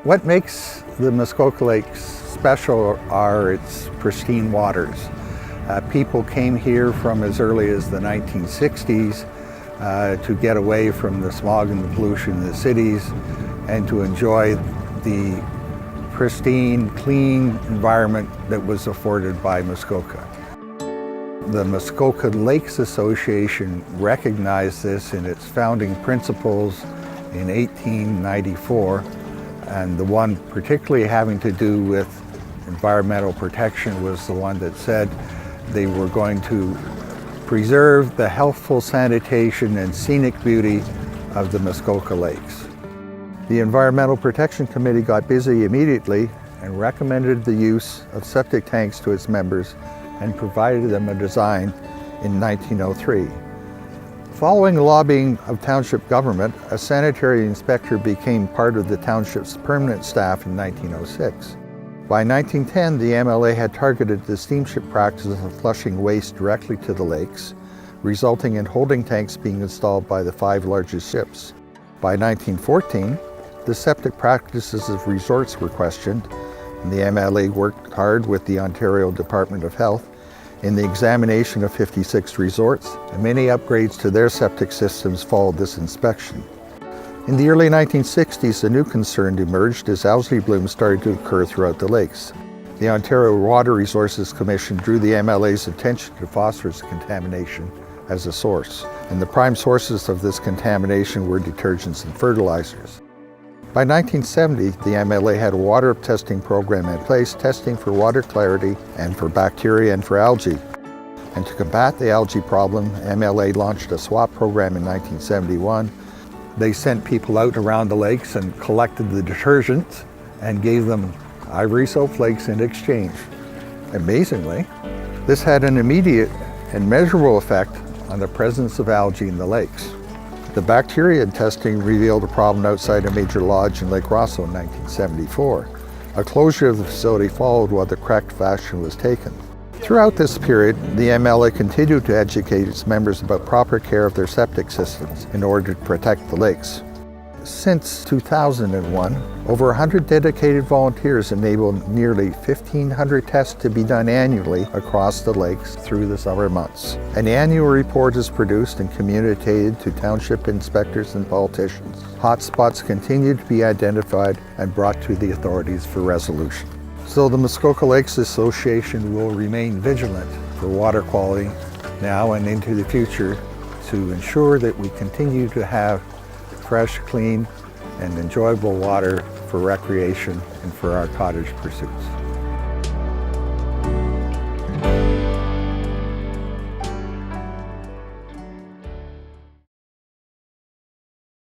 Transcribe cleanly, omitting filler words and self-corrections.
What makes the Muskoka Lakes special are its pristine waters. People came here from as early as the 1960s to get away from the smog and the pollution in the cities and to enjoy the pristine, clean environment that was afforded by Muskoka. The Muskoka Lakes Association recognized this in its founding principles in 1894, and the one particularly having to do with environmental protection was the one that said they were going to preserve the healthful sanitation and scenic beauty of the Muskoka Lakes. The Environmental Protection Committee got busy immediately and recommended the use of septic tanks to its members and provided them a design in 1903. Following lobbying of township government, a sanitary inspector became part of the township's permanent staff in 1906. By 1910, the MLA had targeted the steamship practice of flushing waste directly to the lakes, resulting in holding tanks being installed by the 5 largest ships. By 1914, the septic practices of resorts were questioned, and the MLA worked hard with the Ontario Department of Health in the examination of 56 resorts, and many upgrades to their septic systems followed this inspection. In the early 1960s, a new concern emerged as algae blooms started to occur throughout the lakes. The Ontario Water Resources Commission drew the MLA's attention to phosphorus contamination as a source, and the prime sources of this contamination were detergents and fertilizers. By 1970, the MLA had a water testing program in place, testing for water clarity and for bacteria and for algae. And to combat the algae problem, MLA launched a swap program in 1971. They sent people out around the lakes and collected the detergents and gave them ivory soap flakes in exchange. Amazingly, this had an immediate and measurable effect on the presence of algae in the lakes. The bacteria testing revealed a problem outside a major lodge in Lake Rosso in 1974. A closure of the facility followed while the corrective action was taken. Throughout this period, the MLA continued to educate its members about proper care of their septic systems in order to protect the lakes. Since 2001, over 100 dedicated volunteers enabled nearly 1,500 tests to be done annually across the lakes through the summer months. An annual report is produced and communicated to township inspectors and politicians. Hotspots continue to be identified and brought to the authorities for resolution. So the Muskoka Lakes Association will remain vigilant for water quality now and into the future to ensure that we continue to have fresh, clean, and enjoyable water for recreation and for our cottage pursuits.